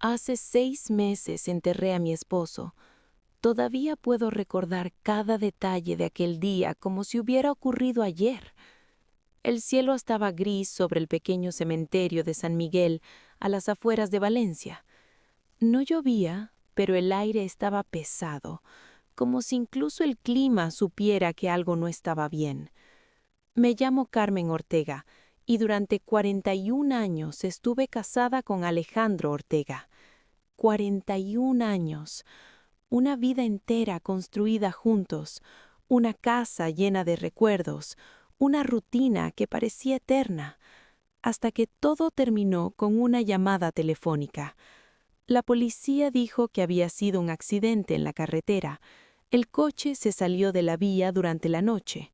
Hace 6 meses enterré a mi esposo. Todavía puedo recordar cada detalle de aquel día como si hubiera ocurrido ayer. El cielo estaba gris sobre el pequeño cementerio de San Miguel, a las afueras de Valencia. No llovía, pero el aire estaba pesado, como si incluso el clima supiera que algo no estaba bien. Me llamo Carmen Ortega y durante 41 años estuve casada con Alejandro Ortega. 41 años, una vida entera construida juntos, una casa llena de recuerdos, una rutina que parecía eterna, hasta que todo terminó con una llamada telefónica. La policía dijo que había sido un accidente en la carretera. El coche se salió de la vía durante la noche.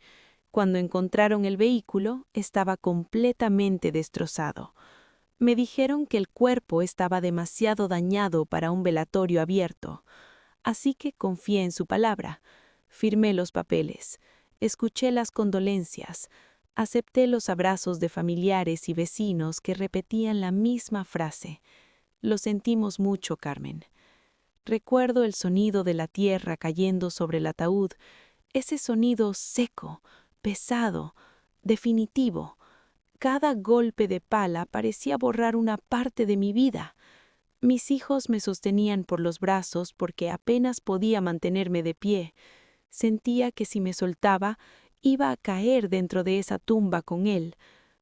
Cuando encontraron el vehículo, estaba completamente destrozado. Me dijeron que el cuerpo estaba demasiado dañado para un velatorio abierto. Así que confié en su palabra. Firmé los papeles. Escuché las condolencias. Acepté los abrazos de familiares y vecinos que repetían la misma frase. Lo sentimos mucho, Carmen. Recuerdo el sonido de la tierra cayendo sobre el ataúd, ese sonido seco, pesado, definitivo. Cada golpe de pala parecía borrar una parte de mi vida. Mis hijos me sostenían por los brazos porque apenas podía mantenerme de pie. Sentía que si me soltaba, iba a caer dentro de esa tumba con él,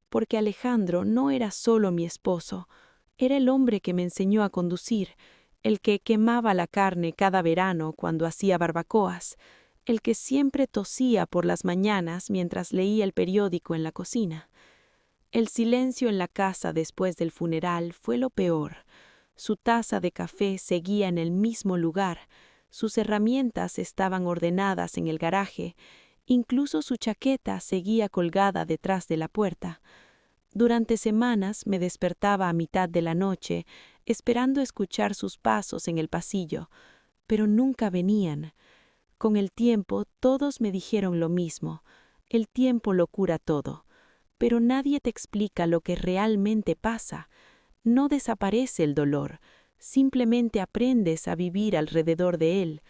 porque Alejandro no era solo mi esposo, era el hombre que me enseñó a conducir, el que quemaba la carne cada verano cuando hacía barbacoas, el que siempre tosía por las mañanas mientras leía el periódico en la cocina. El silencio en la casa después del funeral fue lo peor. Su taza de café seguía en el mismo lugar, sus herramientas estaban ordenadas en el garaje, incluso su chaqueta seguía colgada detrás de la puerta. Durante semanas me despertaba a mitad de la noche, esperando escuchar sus pasos en el pasillo, pero nunca venían. Con el tiempo todos me dijeron lo mismo, el tiempo lo cura todo, pero nadie te explica lo que realmente pasa. No desaparece el dolor, simplemente aprendes a vivir alrededor de él.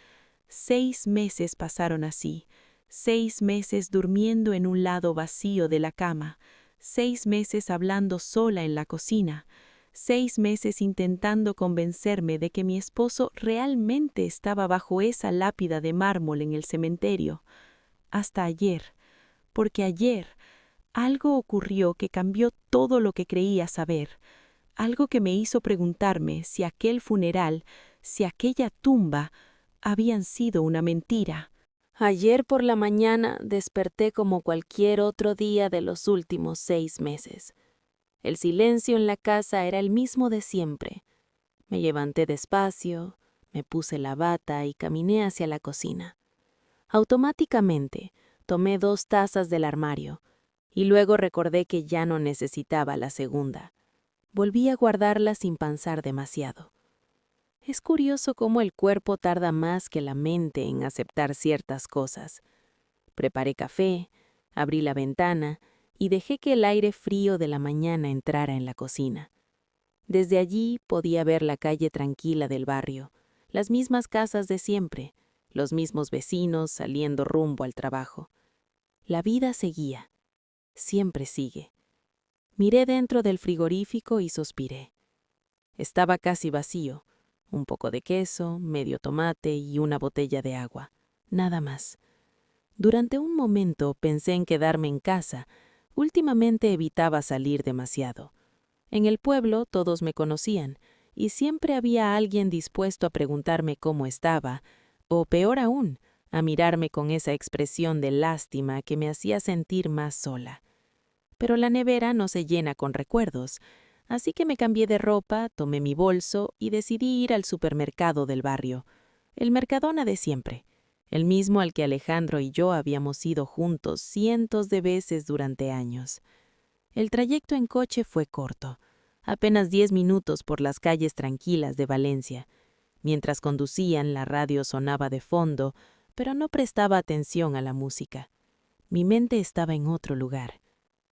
6 meses pasaron así, 6 meses durmiendo en un lado vacío de la cama, 6 meses hablando sola en la cocina, 6 meses intentando convencerme de que mi esposo realmente estaba bajo esa lápida de mármol en el cementerio. Hasta ayer, porque ayer algo ocurrió que cambió todo lo que creía saber, algo que me hizo preguntarme si aquel funeral, si aquella tumba, habían sido una mentira. Ayer por la mañana desperté como cualquier otro día de los últimos 6 meses. El silencio en la casa era el mismo de siempre. Me levanté despacio, me puse la bata y caminé hacia la cocina. Automáticamente tomé 2 tazas del armario y luego recordé que ya no necesitaba la segunda. Volví a guardarla sin pensar demasiado. Es curioso cómo el cuerpo tarda más que la mente en aceptar ciertas cosas. Preparé café, abrí la ventana y dejé que el aire frío de la mañana entrara en la cocina. Desde allí podía ver la calle tranquila del barrio, las mismas casas de siempre, los mismos vecinos saliendo rumbo al trabajo. La vida seguía, siempre sigue. Miré dentro del frigorífico y suspiré. Estaba casi vacío. Un poco de queso, medio tomate y una botella de agua. Nada más. Durante un momento pensé en quedarme en casa. Últimamente evitaba salir demasiado. En el pueblo todos me conocían y siempre había alguien dispuesto a preguntarme cómo estaba, o peor aún, a mirarme con esa expresión de lástima que me hacía sentir más sola. Pero la nevera no se llena con recuerdos. Así que me cambié de ropa, tomé mi bolso y decidí ir al supermercado del barrio, el Mercadona de siempre, el mismo al que Alejandro y yo habíamos ido juntos cientos de veces durante años. El trayecto en coche fue corto, apenas 10 minutos por las calles tranquilas de Valencia. Mientras conducían, la radio sonaba de fondo, pero no prestaba atención a la música. Mi mente estaba en otro lugar,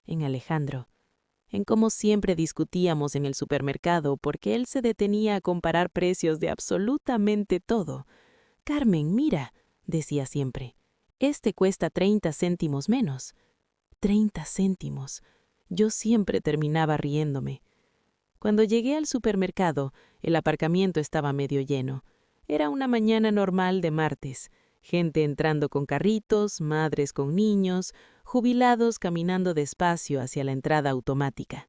en Alejandro. en cómo siempre discutíamos en el supermercado porque él se detenía a comparar precios de absolutamente todo. «Carmen, mira», decía siempre, «este cuesta 30 céntimos menos». 30 céntimos. Yo siempre terminaba riéndome. Cuando llegué al supermercado, el aparcamiento estaba medio lleno. Era una mañana normal de martes. Gente entrando con carritos, madres con niños, jubilados caminando despacio hacia la entrada automática.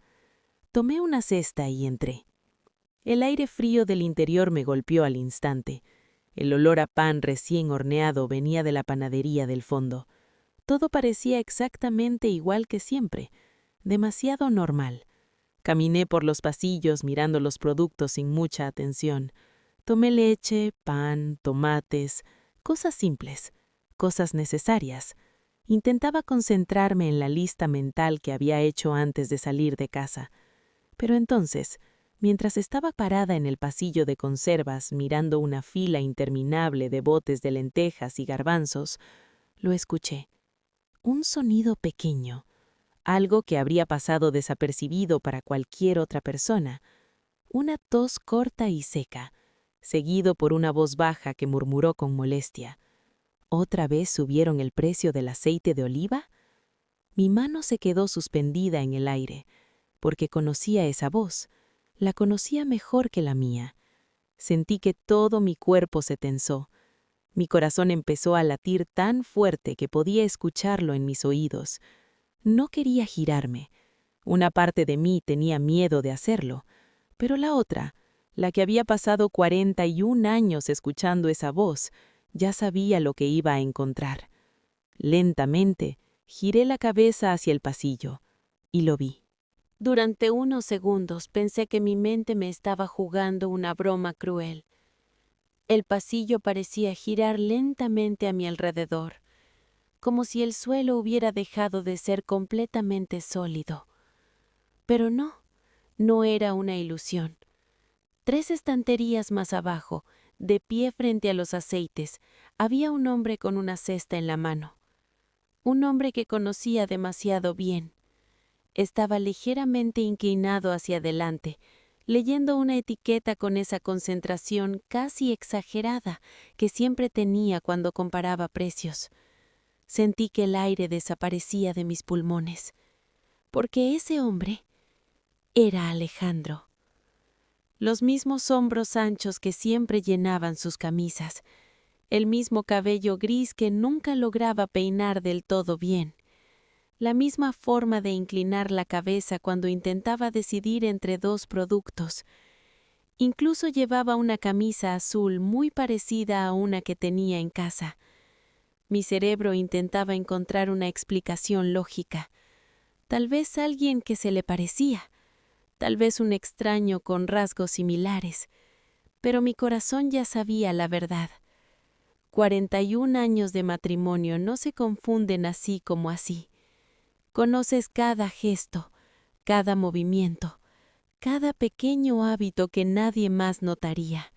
Tomé una cesta y entré. El aire frío del interior me golpeó al instante. El olor a pan recién horneado venía de la panadería del fondo. Todo parecía exactamente igual que siempre, demasiado normal. Caminé por los pasillos mirando los productos sin mucha atención. Tomé leche, pan, tomates, cosas simples, cosas necesarias. Intentaba concentrarme en la lista mental que había hecho antes de salir de casa. Pero entonces, mientras estaba parada en el pasillo de conservas mirando una fila interminable de botes de lentejas y garbanzos, lo escuché. Un sonido pequeño, algo que habría pasado desapercibido para cualquier otra persona. Una tos corta y seca, seguido por una voz baja que murmuró con molestia. ¿Otra vez subieron el precio del aceite de oliva? Mi mano se quedó suspendida en el aire, porque conocía esa voz. La conocía mejor que la mía. Sentí que todo mi cuerpo se tensó. Mi corazón empezó a latir tan fuerte que podía escucharlo en mis oídos. No quería girarme. Una parte de mí tenía miedo de hacerlo, pero la otra, la que había pasado 41 años escuchando esa voz, ya sabía lo que iba a encontrar. Lentamente, giré la cabeza hacia el pasillo y lo vi. Durante unos segundos pensé que mi mente me estaba jugando una broma cruel. El pasillo parecía girar lentamente a mi alrededor, como si el suelo hubiera dejado de ser completamente sólido. Pero no era una ilusión. 3 estanterías más abajo, de pie frente a los aceites, había un hombre con una cesta en la mano. Un hombre que conocía demasiado bien. Estaba ligeramente inclinado hacia adelante, leyendo una etiqueta con esa concentración casi exagerada que siempre tenía cuando comparaba precios. Sentí que el aire desaparecía de mis pulmones, porque ese hombre era Alejandro. Los mismos hombros anchos que siempre llenaban sus camisas, el mismo cabello gris que nunca lograba peinar del todo bien, la misma forma de inclinar la cabeza cuando intentaba decidir entre 2 productos. Incluso llevaba una camisa azul muy parecida a una que tenía en casa. Mi cerebro intentaba encontrar una explicación lógica. Tal vez alguien que se le parecía, tal vez un extraño con rasgos similares, pero mi corazón ya sabía la verdad. 41 años de matrimonio no se confunden así como así. Conoces cada gesto, cada movimiento, cada pequeño hábito que nadie más notaría.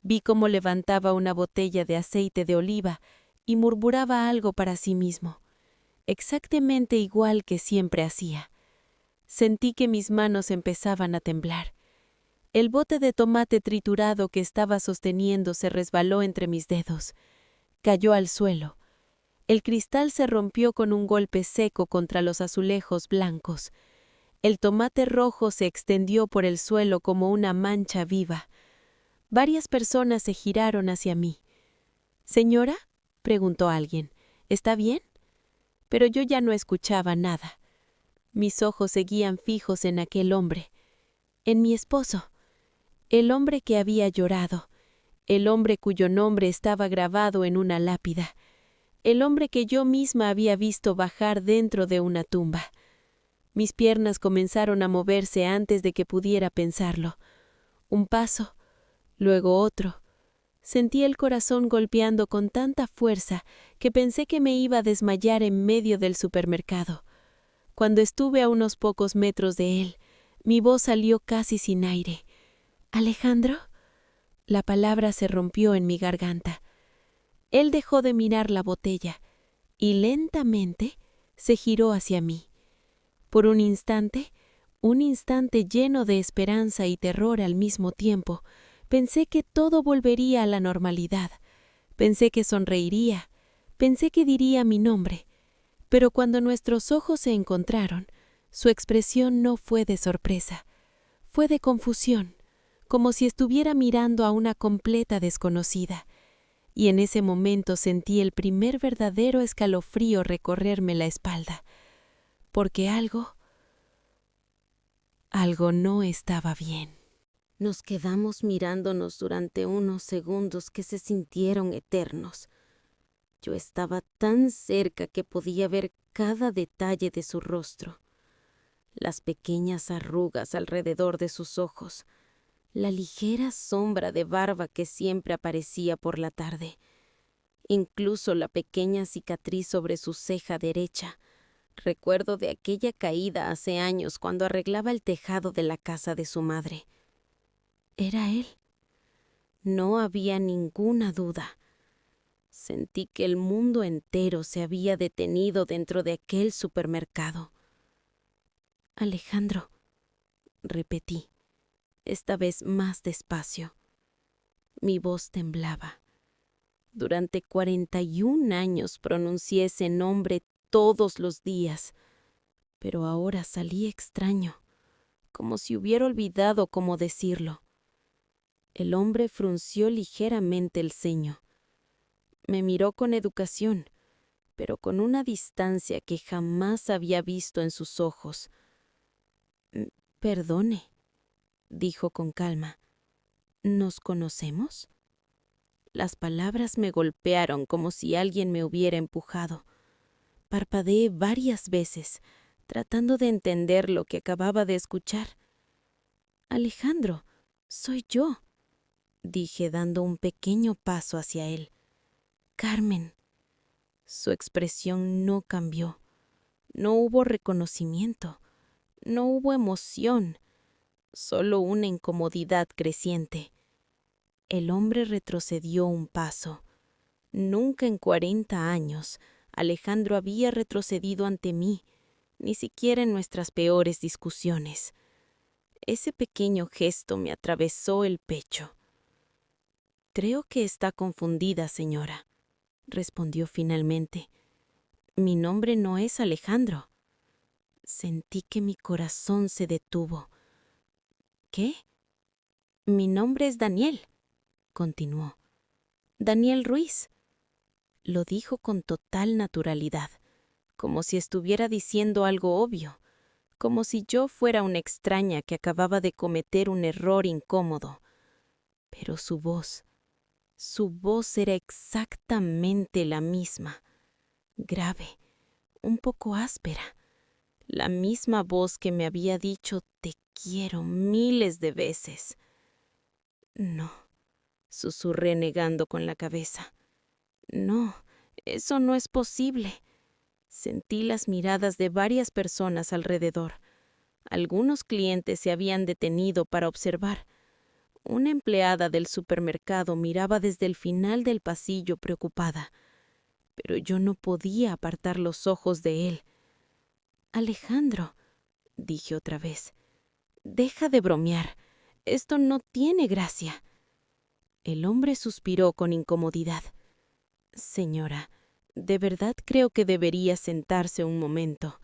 Vi cómo levantaba una botella de aceite de oliva y murmuraba algo para sí mismo, exactamente igual que siempre hacía. Sentí que mis manos empezaban a temblar. El bote de tomate triturado que estaba sosteniendo se resbaló entre mis dedos. Cayó al suelo. El cristal se rompió con un golpe seco contra los azulejos blancos. El tomate rojo se extendió por el suelo como una mancha viva. Varias personas se giraron hacia mí. «¿Señora?», preguntó alguien. «¿Está bien?». Pero yo ya no escuchaba nada. Mis ojos seguían fijos en aquel hombre, en mi esposo, el hombre que había llorado, el hombre cuyo nombre estaba grabado en una lápida, el hombre que yo misma había visto bajar dentro de una tumba. Mis piernas comenzaron a moverse antes de que pudiera pensarlo. Un paso, luego otro. Sentí el corazón golpeando con tanta fuerza que pensé que me iba a desmayar en medio del supermercado. Cuando estuve a unos pocos metros de él, mi voz salió casi sin aire. «¿Alejandro?». La palabra se rompió en mi garganta. Él dejó de mirar la botella y lentamente se giró hacia mí. Por un instante Un instante lleno de esperanza y terror al mismo tiempo. Pensé que todo volvería a la normalidad. Pensé que sonreiría. Pensé que diría mi nombre. Pero cuando nuestros ojos se encontraron, su expresión no fue de sorpresa. Fue de confusión, como si estuviera mirando a una completa desconocida. Y en ese momento sentí el primer verdadero escalofrío recorrerme la espalda. Porque algo no estaba bien. Nos quedamos mirándonos durante unos segundos que se sintieron eternos. Yo estaba tan cerca que podía ver cada detalle de su rostro. Las pequeñas arrugas alrededor de sus ojos, la ligera sombra de barba que siempre aparecía por la tarde, incluso la pequeña cicatriz sobre su ceja derecha. Recuerdo de aquella caída hace años cuando arreglaba el tejado de la casa de su madre. Era él. No había ninguna duda. Sentí que el mundo entero se había detenido dentro de aquel supermercado. Alejandro, repetí, esta vez más despacio. Mi voz temblaba. Durante 41 años pronuncié ese nombre todos los días, pero ahora salí extraño, como si hubiera olvidado cómo decirlo. El hombre frunció ligeramente el ceño. Me miró con educación, pero con una distancia que jamás había visto en sus ojos. «Perdone», dijo con calma. «¿Nos conocemos?» Las palabras me golpearon como si alguien me hubiera empujado. Parpadeé varias veces, tratando de entender lo que acababa de escuchar. «Alejandro, soy yo», dije dando un pequeño paso hacia él. «Carmen». Su expresión no cambió. No hubo reconocimiento. No hubo emoción. Solo una incomodidad creciente. El hombre retrocedió un paso. Nunca en 40 años Alejandro había retrocedido ante mí, ni siquiera en nuestras peores discusiones. Ese pequeño gesto me atravesó el pecho. «Creo que está confundida, señora», respondió finalmente. «Mi nombre no es Alejandro». Sentí que mi corazón se detuvo. «¿Qué?» «Mi nombre es Daniel», continuó. «Daniel Ruiz». Lo dijo con total naturalidad, como si estuviera diciendo algo obvio, como si yo fuera una extraña que acababa de cometer un error incómodo. Pero su voz era exactamente la misma, grave, un poco áspera, la misma voz que me había dicho «te quiero» miles de veces. «No», susurré negando con la cabeza. «No, eso no es posible». Sentí las miradas de varias personas alrededor. Algunos clientes se habían detenido para observar. Una empleada del supermercado miraba desde el final del pasillo preocupada, pero yo no podía apartar los ojos de él. «Alejandro», dije otra vez, «deja de bromear. Esto no tiene gracia». El hombre suspiró con incomodidad. «Señora, de verdad creo que debería sentarse un momento».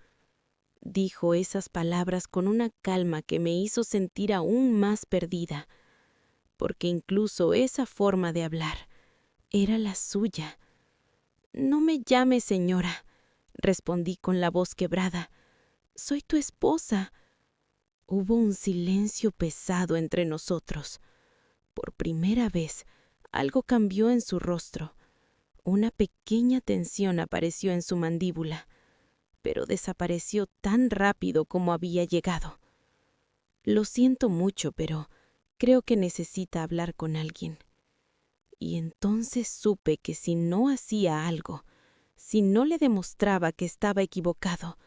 Dijo esas palabras con una calma que me hizo sentir aún más perdida, porque incluso esa forma de hablar era la suya. «No me llame señora», respondí con la voz quebrada. «Soy tu esposa». Hubo un silencio pesado entre nosotros. Por primera vez, algo cambió en su rostro. Una pequeña tensión apareció en su mandíbula, pero desapareció tan rápido como había llegado. «Lo siento mucho, pero creo que necesita hablar con alguien». Y entonces supe que si no hacía algo, si no le demostraba que estaba equivocado,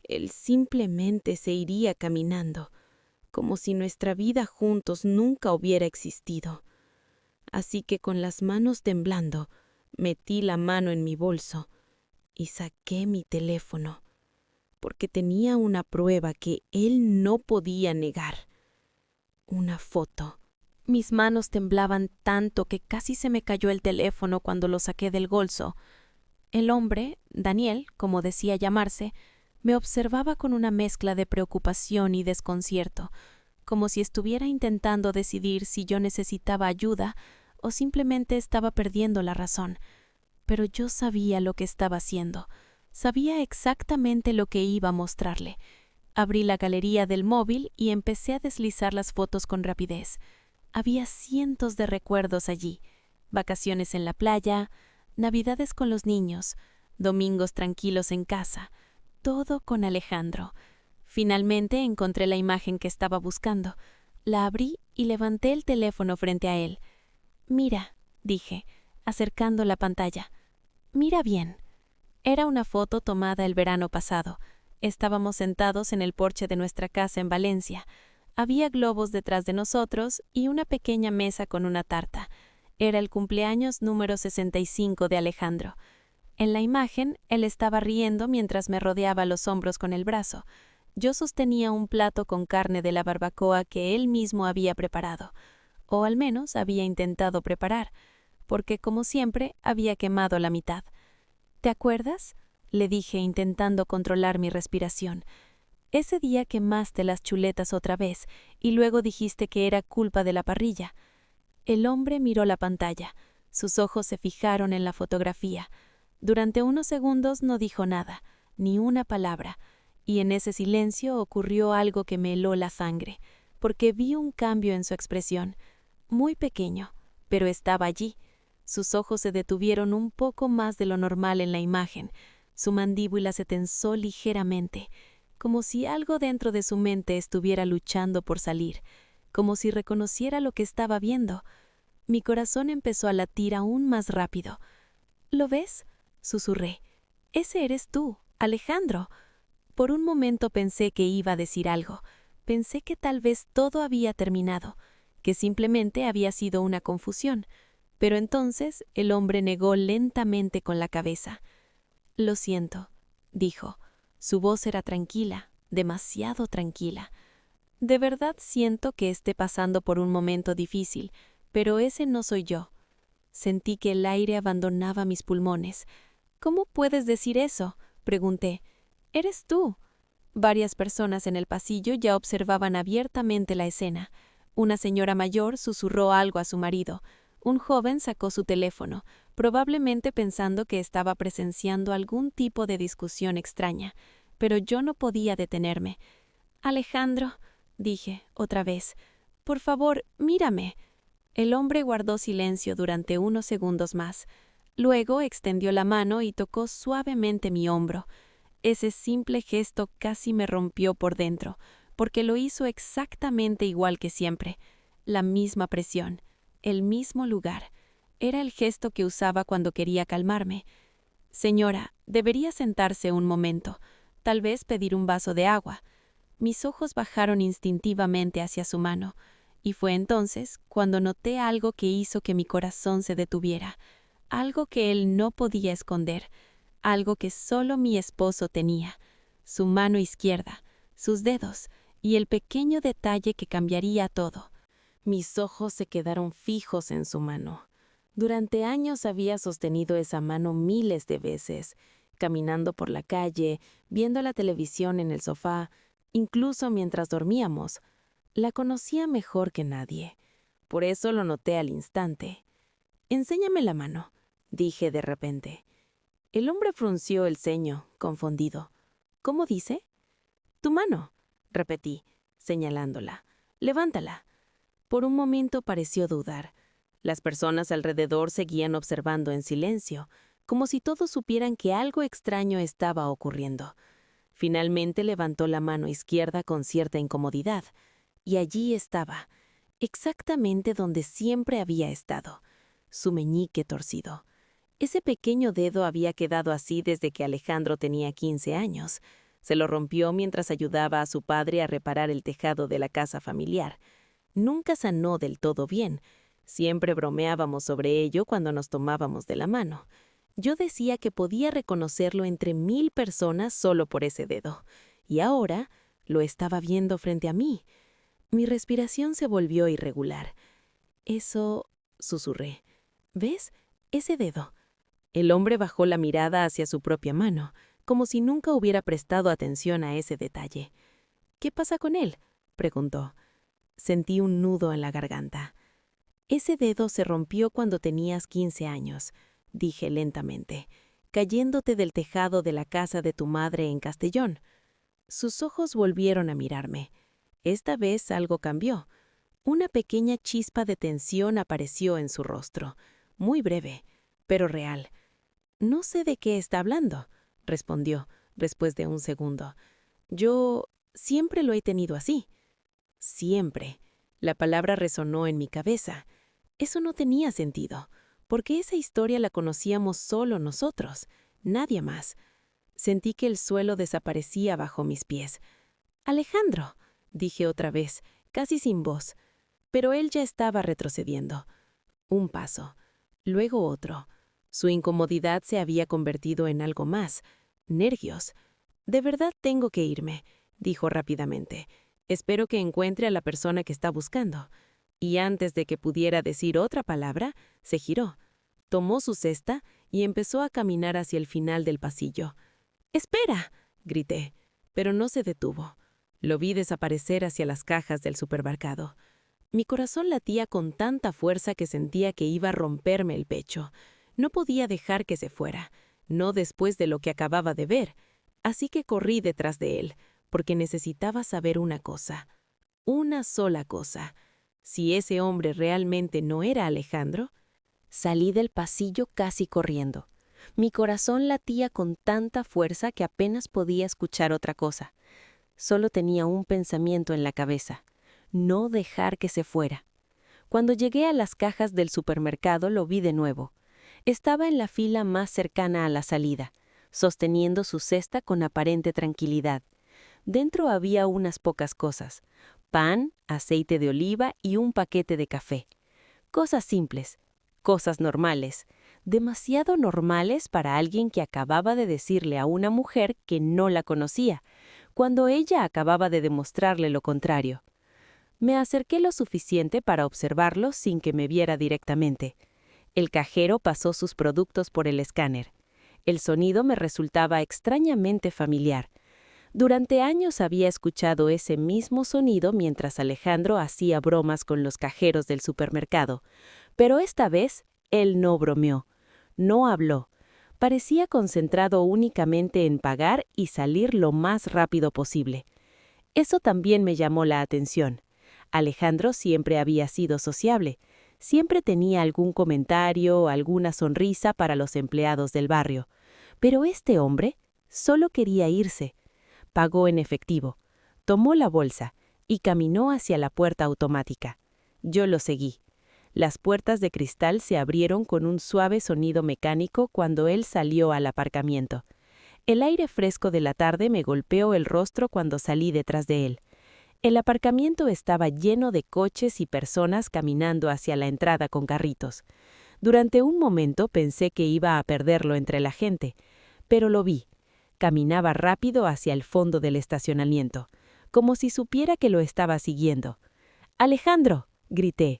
él simplemente se iría caminando, como si nuestra vida juntos nunca hubiera existido. Así que con las manos temblando, metí la mano en mi bolso y saqué mi teléfono. porque tenía una prueba que él no podía negar. Una foto. Mis manos temblaban tanto que casi se me cayó el teléfono cuando lo saqué del bolso. El hombre, Daniel, como decía llamarse, me observaba con una mezcla de preocupación y desconcierto, como si estuviera intentando decidir si yo necesitaba ayuda o simplemente estaba perdiendo la razón. Pero yo sabía lo que estaba haciendo. Sabía exactamente lo que iba a mostrarle. Abrí la galería del móvil y empecé a deslizar las fotos con rapidez. Había cientos de recuerdos allí. Vacaciones en la playa, navidades con los niños, domingos tranquilos en casa, todo con Alejandro. Finalmente encontré la imagen que estaba buscando. La abrí y levanté el teléfono frente a él. «Mira», dije, acercando la pantalla. «Mira bien». Era una foto tomada el verano pasado. Estábamos sentados en el porche de nuestra casa en Valencia. Había globos detrás de nosotros y una pequeña mesa con una tarta. Era el cumpleaños número 65 de Alejandro. En la imagen, él estaba riendo mientras me rodeaba los hombros con el brazo. Yo sostenía un plato con carne de la barbacoa que él mismo había preparado, o al menos había intentado preparar, porque, como siempre, había quemado la mitad. «¿Te acuerdas?», le dije intentando controlar mi respiración. «Ese día quemaste las chuletas otra vez y luego dijiste que era culpa de la parrilla». El hombre miró la pantalla. Sus ojos se fijaron en la fotografía. Durante unos segundos no dijo nada, ni una palabra, y en ese silencio ocurrió algo que me heló la sangre, porque vi un cambio en su expresión, muy pequeño, pero estaba allí. Sus ojos se detuvieron un poco más de lo normal en la imagen. Su mandíbula se tensó ligeramente, como si algo dentro de su mente estuviera luchando por salir, como si reconociera lo que estaba viendo. Mi corazón empezó a latir aún más rápido. «¿Lo ves?», susurré. «Ese eres tú, Alejandro». Por un momento pensé que iba a decir algo. Pensé que tal vez todo había terminado, que simplemente había sido una confusión. Pero entonces el hombre negó lentamente con la cabeza. «Lo siento», dijo. Su voz era tranquila, demasiado tranquila. «De verdad siento que esté pasando por un momento difícil, pero ese no soy yo». Sentí que el aire abandonaba mis pulmones. «¿Cómo puedes decir eso?», pregunté. «Eres tú». Varias personas en el pasillo ya observaban abiertamente la escena. Una señora mayor susurró algo a su marido. Un joven sacó su teléfono, probablemente pensando que estaba presenciando algún tipo de discusión extraña, pero yo no podía detenerme. «Alejandro», dije otra vez, «por favor, mírame». El hombre guardó silencio durante unos segundos más. Luego extendió la mano y tocó suavemente mi hombro. Ese simple gesto casi me rompió por dentro, porque lo hizo exactamente igual que siempre. La misma presión, el mismo lugar. Era el gesto que usaba cuando quería calmarme. «Señora, debería sentarse un momento, tal vez pedir un vaso de agua». Mis ojos bajaron instintivamente hacia su mano, y fue entonces cuando noté algo que hizo que mi corazón se detuviera, algo que él no podía esconder, algo que solo mi esposo tenía: su mano izquierda, sus dedos y el pequeño detalle que cambiaría todo. Mis ojos se quedaron fijos en su mano. Durante años había sostenido esa mano miles de veces, caminando por la calle, viendo la televisión en el sofá, incluso mientras dormíamos. La conocía mejor que nadie. Por eso lo noté al instante. «Enséñame la mano», dije de repente. El hombre frunció el ceño, confundido. «¿Cómo dice?» «Tu mano», repetí, señalándola. «Levántala». Por un momento pareció dudar. Las personas alrededor seguían observando en silencio, como si todos supieran que algo extraño estaba ocurriendo. Finalmente levantó la mano izquierda con cierta incomodidad, y allí estaba, exactamente donde siempre había estado, su meñique torcido. Ese pequeño dedo había quedado así desde que Alejandro tenía 15 años. Se lo rompió mientras ayudaba a su padre a reparar el tejado de la casa familiar. Nunca sanó del todo bien. Siempre bromeábamos sobre ello cuando nos tomábamos de la mano. Yo decía que podía reconocerlo entre 1000 personas solo por ese dedo, y ahora lo estaba viendo frente a mí. Mi respiración se volvió irregular. Eso, susurré. ¿Ves? Ese dedo. El hombre bajó la mirada hacia su propia mano, como si nunca hubiera prestado atención a ese detalle. ¿Qué pasa con él?, preguntó. Sentí un nudo en la garganta. Ese dedo se rompió cuando tenías 15 años, dije lentamente, cayéndote del tejado de la casa de tu madre en Castellón. Sus ojos volvieron a mirarme. Esta vez algo cambió. Una pequeña chispa de tensión apareció en su rostro, muy breve, pero real. «No sé de qué está hablando», respondió, después de un segundo. «Yo siempre lo he tenido así». Siempre. La palabra resonó en mi cabeza. Eso no tenía sentido, porque esa historia la conocíamos solo nosotros, nadie más. Sentí que el suelo desaparecía bajo mis pies. «Alejandro», dije otra vez, casi sin voz, pero él ya estaba retrocediendo. Un paso, luego otro. Su incomodidad se había convertido en algo más, nervios. «De verdad tengo que irme», dijo rápidamente. «Espero que encuentre a la persona que está buscando». Y antes de que pudiera decir otra palabra, se giró, tomó su cesta y empezó a caminar hacia el final del pasillo. «¡Espera!», grité, pero no se detuvo. Lo vi desaparecer hacia las cajas del supermercado. Mi corazón latía con tanta fuerza que sentía que iba a romperme el pecho. No podía dejar que se fuera, no después de lo que acababa de ver. Así que corrí detrás de él, porque necesitaba saber una cosa. Una sola cosa. Si ese hombre realmente no era Alejandro. Salí del pasillo casi corriendo. Mi corazón latía con tanta fuerza que apenas podía escuchar otra cosa. Solo tenía un pensamiento en la cabeza: no dejar que se fuera. Cuando llegué a las cajas del supermercado lo vi de nuevo. Estaba en la fila más cercana a la salida, sosteniendo su cesta con aparente tranquilidad. Dentro había unas pocas cosas: pan, aceite de oliva y un paquete de café. Cosas simples, cosas normales, demasiado normales para alguien que acababa de decirle a una mujer que no la conocía, cuando ella acababa de demostrarle lo contrario. Me acerqué lo suficiente para observarlo sin que me viera directamente. El cajero pasó sus productos por el escáner. El sonido me resultaba extrañamente familiar. Durante años había escuchado ese mismo sonido mientras Alejandro hacía bromas con los cajeros del supermercado, pero esta vez él no bromeó, no habló. Parecía concentrado únicamente en pagar y salir lo más rápido posible. Eso también me llamó la atención. Alejandro siempre había sido sociable, siempre tenía algún comentario, alguna sonrisa para los empleados del barrio, pero este hombre solo quería irse. Pagó en efectivo, tomó la bolsa y caminó hacia la puerta automática. Yo lo seguí. Las puertas de cristal se abrieron con un suave sonido mecánico cuando él salió al aparcamiento. El aire fresco de la tarde me golpeó el rostro cuando salí detrás de él. El aparcamiento estaba lleno de coches y personas caminando hacia la entrada con carritos. Durante un momento pensé que iba a perderlo entre la gente, pero lo vi. Caminaba rápido hacia el fondo del estacionamiento, como si supiera que lo estaba siguiendo. «¡Alejandro!», grité.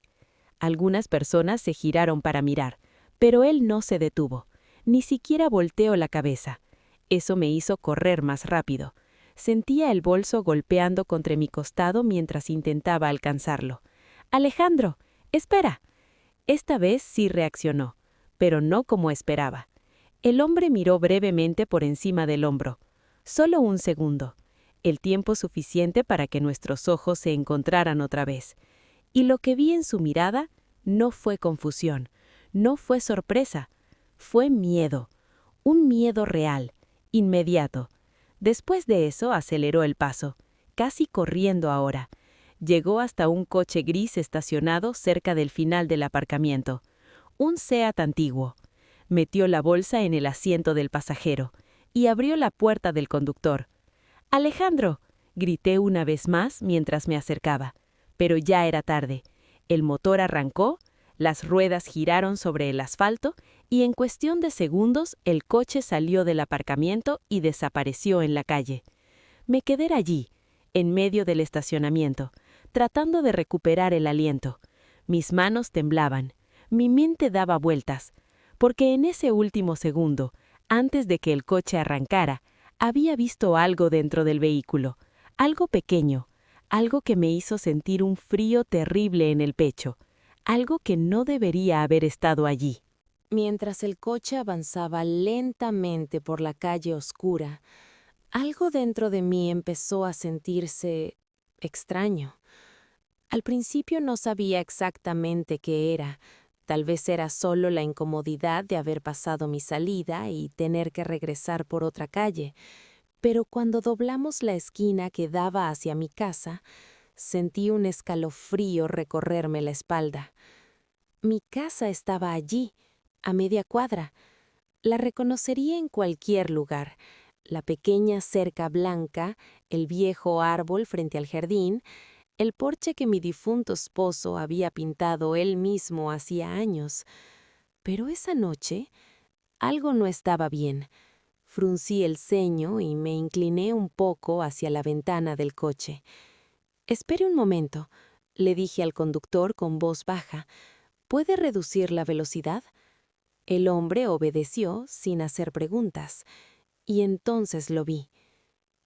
Algunas personas se giraron para mirar, pero él no se detuvo. Ni siquiera volteó la cabeza. Eso me hizo correr más rápido. Sentía el bolso golpeando contra mi costado mientras intentaba alcanzarlo. «¡Alejandro! ¡Espera!». Esta vez sí reaccionó, pero no como esperaba. El hombre miró brevemente por encima del hombro. Solo un segundo. El tiempo suficiente para que nuestros ojos se encontraran otra vez. Y lo que vi en su mirada no fue confusión, no fue sorpresa, fue miedo. Un miedo real, inmediato. Después de eso aceleró el paso, casi corriendo ahora. Llegó hasta un coche gris estacionado cerca del final del aparcamiento. Un Seat antiguo. Metió la bolsa en el asiento del pasajero y abrió la puerta del conductor. «¡Alejandro!», grité una vez más mientras me acercaba. Pero ya era tarde. El motor arrancó, Las ruedas giraron sobre el asfalto y en cuestión de segundos el coche salió del aparcamiento y desapareció en la calle. Me quedé allí, en medio del estacionamiento, tratando de recuperar el aliento. Mis manos temblaban, mi mente daba vueltas, porque en ese último segundo, antes de que el coche arrancara, había visto algo dentro del vehículo, algo pequeño, algo que me hizo sentir un frío terrible en el pecho, algo que no debería haber estado allí. Mientras el coche avanzaba lentamente por la calle oscura, algo dentro de mí empezó a sentirse extraño. Al principio no sabía exactamente qué era. Tal vez era solo la incomodidad de haber pasado mi salida y tener que regresar por otra calle. Pero cuando doblamos la esquina que daba hacia mi casa, sentí un escalofrío recorrerme la espalda. Mi casa estaba allí, a media cuadra. La reconocería en cualquier lugar. La pequeña cerca blanca, el viejo árbol frente al jardín, el porche que mi difunto esposo había pintado él mismo hacía años. Pero esa noche, algo no estaba bien. Fruncí el ceño y me incliné un poco hacia la ventana del coche. «Espere un momento», le dije al conductor con voz baja. «¿Puede reducir la velocidad?» El hombre obedeció sin hacer preguntas. Y entonces lo vi.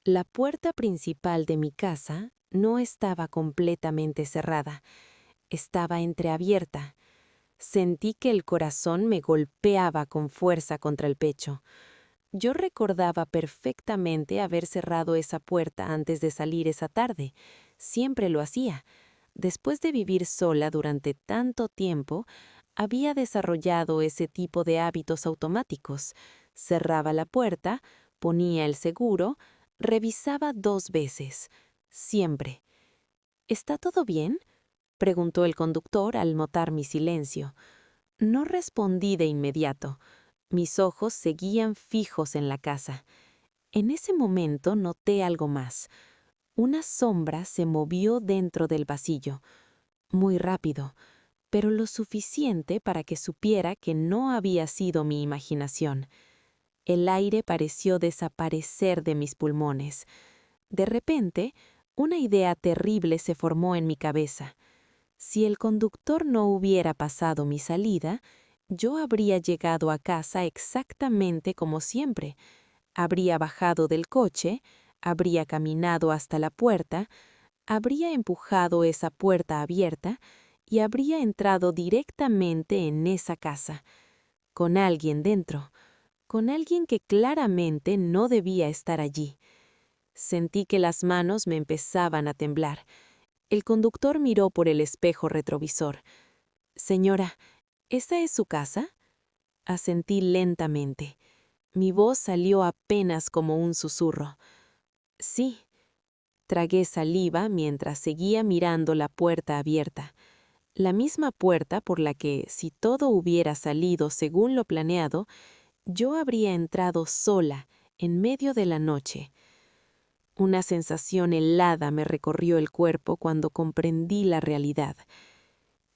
La puerta principal de mi casa no estaba completamente cerrada. Estaba entreabierta. Sentí que el corazón me golpeaba con fuerza contra el pecho. Yo recordaba perfectamente haber cerrado esa puerta antes de salir esa tarde. Siempre lo hacía. Después de vivir sola durante tanto tiempo, había desarrollado ese tipo de hábitos automáticos. Cerraba la puerta, ponía el seguro, revisaba 2 veces. Siempre. «¿Está todo bien?», preguntó el conductor al notar mi silencio. No respondí de inmediato. Mis ojos seguían fijos en la casa. En ese momento noté algo más. Una sombra se movió dentro del pasillo. Muy rápido, pero lo suficiente para que supiera que no había sido mi imaginación. El aire pareció desaparecer de mis pulmones. De repente, una idea terrible se formó en mi cabeza. Si el conductor no hubiera pasado mi salida, yo habría llegado a casa exactamente como siempre. Habría bajado del coche, habría caminado hasta la puerta, habría empujado esa puerta abierta y habría entrado directamente en esa casa, con alguien dentro, con alguien que claramente no debía estar allí. Sentí que las manos me empezaban a temblar. El conductor miró por el espejo retrovisor. «Señora, ¿esta es su casa?», asentí lentamente. Mi voz salió apenas como un susurro. «Sí». Tragué saliva mientras seguía mirando la puerta abierta. La misma puerta por la que, si todo hubiera salido según lo planeado, yo habría entrado sola, en medio de la noche. Una sensación helada me recorrió el cuerpo cuando comprendí la realidad.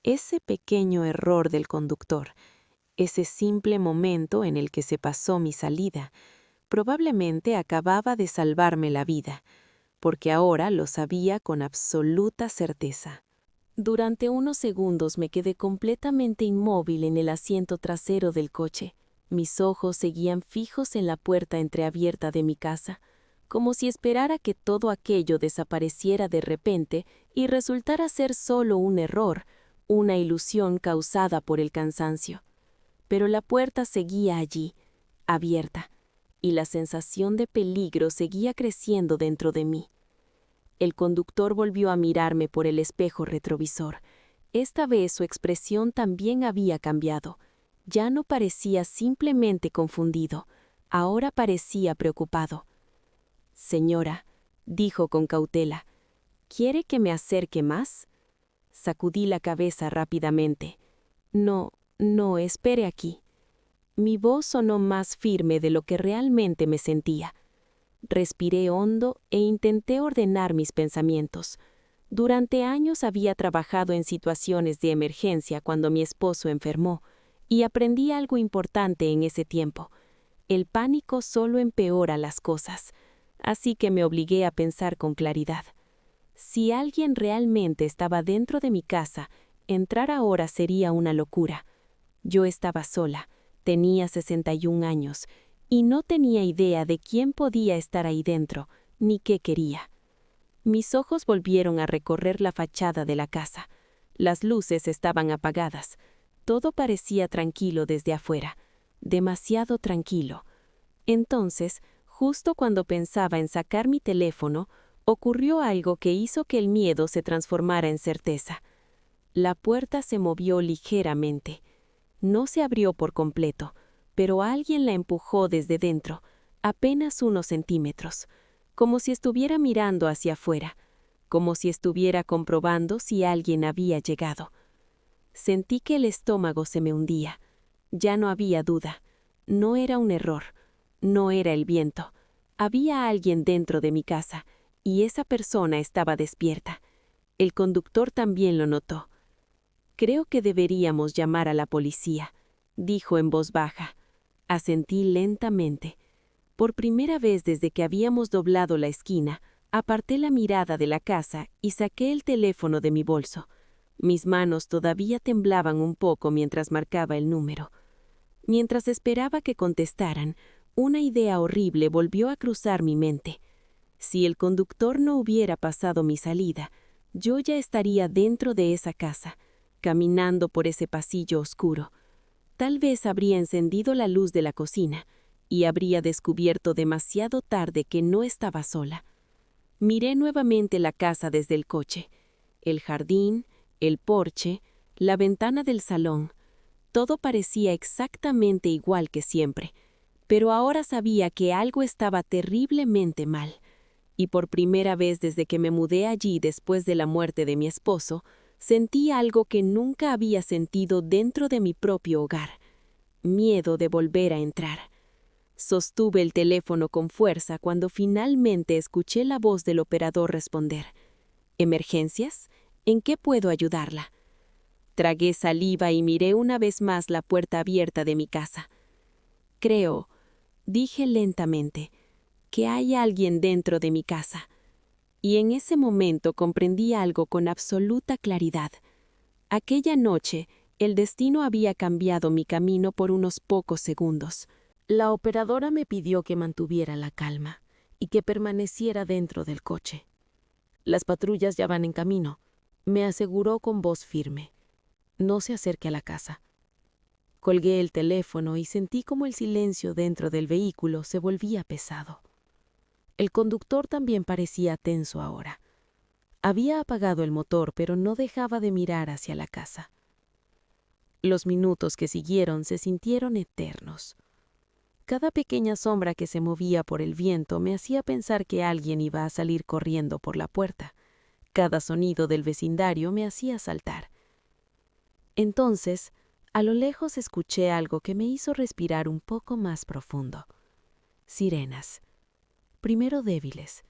Ese pequeño error del conductor, ese simple momento en el que se pasó mi salida, probablemente acababa de salvarme la vida, porque ahora lo sabía con absoluta certeza. Durante unos segundos me quedé completamente inmóvil en el asiento trasero del coche. Mis ojos seguían fijos en la puerta entreabierta de mi casa, como si esperara que todo aquello desapareciera de repente y resultara ser solo un error, una ilusión causada por el cansancio. Pero la puerta seguía allí, abierta, y la sensación de peligro seguía creciendo dentro de mí. El conductor volvió a mirarme por el espejo retrovisor. Esta vez su expresión también había cambiado. Ya no parecía simplemente confundido, ahora parecía preocupado. «Señora», dijo con cautela, «¿quiere que me acerque más?». Sacudí la cabeza rápidamente. «No, espere aquí». Mi voz sonó más firme de lo que realmente me sentía. Respiré hondo e intenté ordenar mis pensamientos. Durante años había trabajado en situaciones de emergencia cuando mi esposo enfermó, y aprendí algo importante en ese tiempo. El pánico solo empeora las cosas, así que me obligué a pensar con claridad. Si alguien realmente estaba dentro de mi casa, entrar ahora sería una locura. Yo estaba sola, tenía 61 años, y no tenía idea de quién podía estar ahí dentro, ni qué quería. Mis ojos volvieron a recorrer la fachada de la casa. Las luces estaban apagadas. Todo parecía tranquilo desde afuera, demasiado tranquilo. Entonces, justo cuando pensaba en sacar mi teléfono, ocurrió algo que hizo que el miedo se transformara en certeza. La puerta se movió ligeramente. No se abrió por completo, pero alguien la empujó desde dentro, apenas unos centímetros, como si estuviera mirando hacia afuera, como si estuviera comprobando si alguien había llegado. Sentí que el estómago se me hundía. Ya no había duda. No era un error. No era el viento. Había alguien dentro de mi casa, y esa persona estaba despierta. El conductor también lo notó. «Creo que deberíamos llamar a la policía», dijo en voz baja. Asentí lentamente. Por primera vez desde que habíamos doblado la esquina, aparté la mirada de la casa y saqué el teléfono de mi bolso. Mis manos todavía temblaban un poco mientras marcaba el número. Mientras esperaba que contestaran, una idea horrible volvió a cruzar mi mente. Si el conductor no hubiera pasado mi salida, yo ya estaría dentro de esa casa, caminando por ese pasillo oscuro. Tal vez habría encendido la luz de la cocina y habría descubierto demasiado tarde que no estaba sola. Miré nuevamente la casa desde el coche. El jardín, el porche, la ventana del salón. Todo parecía exactamente igual que siempre, pero ahora sabía que algo estaba terriblemente mal. Y por primera vez desde que me mudé allí después de la muerte de mi esposo, sentí algo que nunca había sentido dentro de mi propio hogar: miedo de volver a entrar. Sostuve el teléfono con fuerza cuando finalmente escuché la voz del operador responder: «¿Emergencias? ¿En qué puedo ayudarla?». Tragué saliva y miré una vez más la puerta abierta de mi casa. «Creo», dije lentamente, «que hay alguien dentro de mi casa». Y en ese momento comprendí algo con absoluta claridad. Aquella noche, el destino había cambiado mi camino por unos pocos segundos. La operadora me pidió que mantuviera la calma y que permaneciera dentro del coche. «Las patrullas ya van en camino», me aseguró con voz firme. «No se acerque a la casa». Colgué el teléfono y sentí como el silencio dentro del vehículo se volvía pesado. El conductor también parecía tenso ahora. Había apagado el motor, pero no dejaba de mirar hacia la casa. Los minutos que siguieron se sintieron eternos. Cada pequeña sombra que se movía por el viento me hacía pensar que alguien iba a salir corriendo por la puerta. Cada sonido del vecindario me hacía saltar. Entonces, a lo lejos escuché algo que me hizo respirar un poco más profundo. Sirenas. Primero débiles,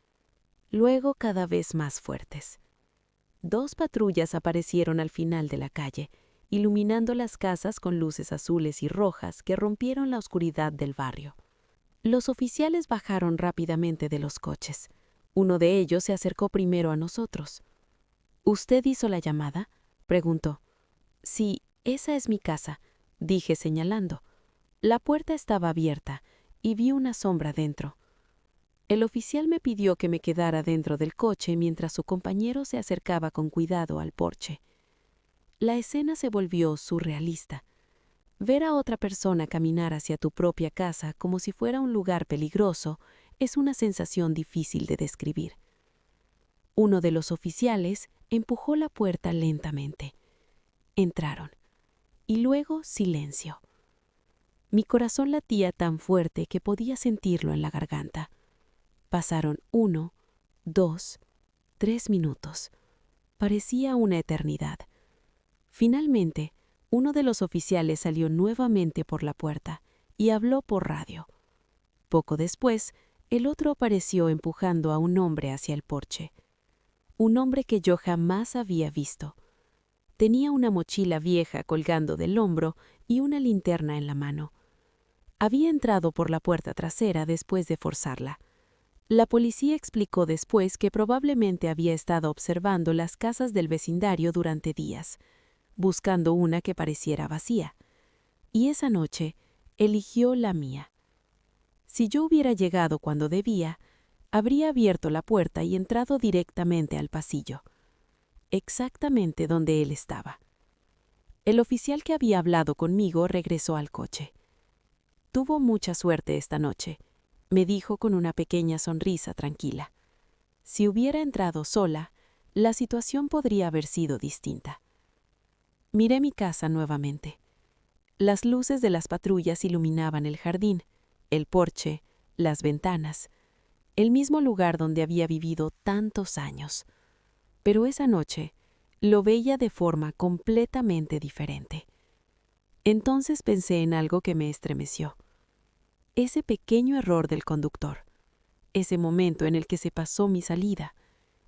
luego cada vez más fuertes. 2 patrullas aparecieron al final de la calle, iluminando las casas con luces azules y rojas que rompieron la oscuridad del barrio. Los oficiales bajaron rápidamente de los coches. Uno de ellos se acercó primero a nosotros. «¿Usted hizo la llamada?», preguntó. «Sí, esa es mi casa», dije señalando. La puerta estaba abierta y vi una sombra dentro. El oficial me pidió que me quedara dentro del coche mientras su compañero se acercaba con cuidado al porche. La escena se volvió surrealista. Ver a otra persona caminar hacia tu propia casa como si fuera un lugar peligroso es una sensación difícil de describir. Uno de los oficiales empujó la puerta lentamente. Entraron. Y luego silencio. Mi corazón latía tan fuerte que podía sentirlo en la garganta. Pasaron 1, 2, 3 minutos. Parecía una eternidad. Finalmente, uno de los oficiales salió nuevamente por la puerta y habló por radio. Poco después, el otro apareció empujando a un hombre hacia el porche. un hombre que yo jamás había visto. Tenía una mochila vieja colgando del hombro y una linterna en la mano. Había entrado por la puerta trasera después de forzarla. La policía explicó después que probablemente había estado observando las casas del vecindario durante días, buscando una que pareciera vacía. Y esa noche eligió la mía. Si yo hubiera llegado cuando debía, habría abierto la puerta y entrado directamente al pasillo, exactamente donde él estaba. El oficial que había hablado conmigo regresó al coche. «Tuvo mucha suerte esta noche», me dijo con una pequeña sonrisa tranquila. Si hubiera entrado sola, la situación podría haber sido distinta. Miré mi casa nuevamente. Las luces de las patrullas iluminaban el jardín, el porche, las ventanas, el mismo lugar donde había vivido tantos años. Pero esa noche lo veía de forma completamente diferente. Entonces pensé en algo que me estremeció. Ese pequeño error del conductor, ese momento en el que se pasó mi salida,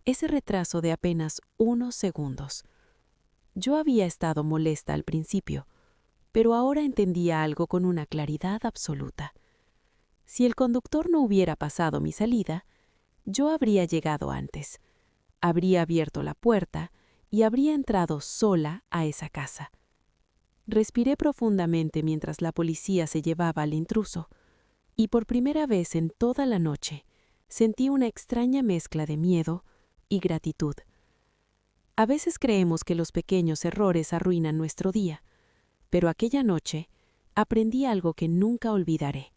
ese retraso de apenas unos segundos. Yo había estado molesta al principio, pero ahora entendía algo con una claridad absoluta. Si el conductor no hubiera pasado mi salida, yo habría llegado antes, habría abierto la puerta y habría entrado sola a esa casa. Respiré profundamente mientras la policía se llevaba al intruso, y por primera vez en toda la noche sentí una extraña mezcla de miedo y gratitud. A veces creemos que los pequeños errores arruinan nuestro día, pero aquella noche aprendí algo que nunca olvidaré.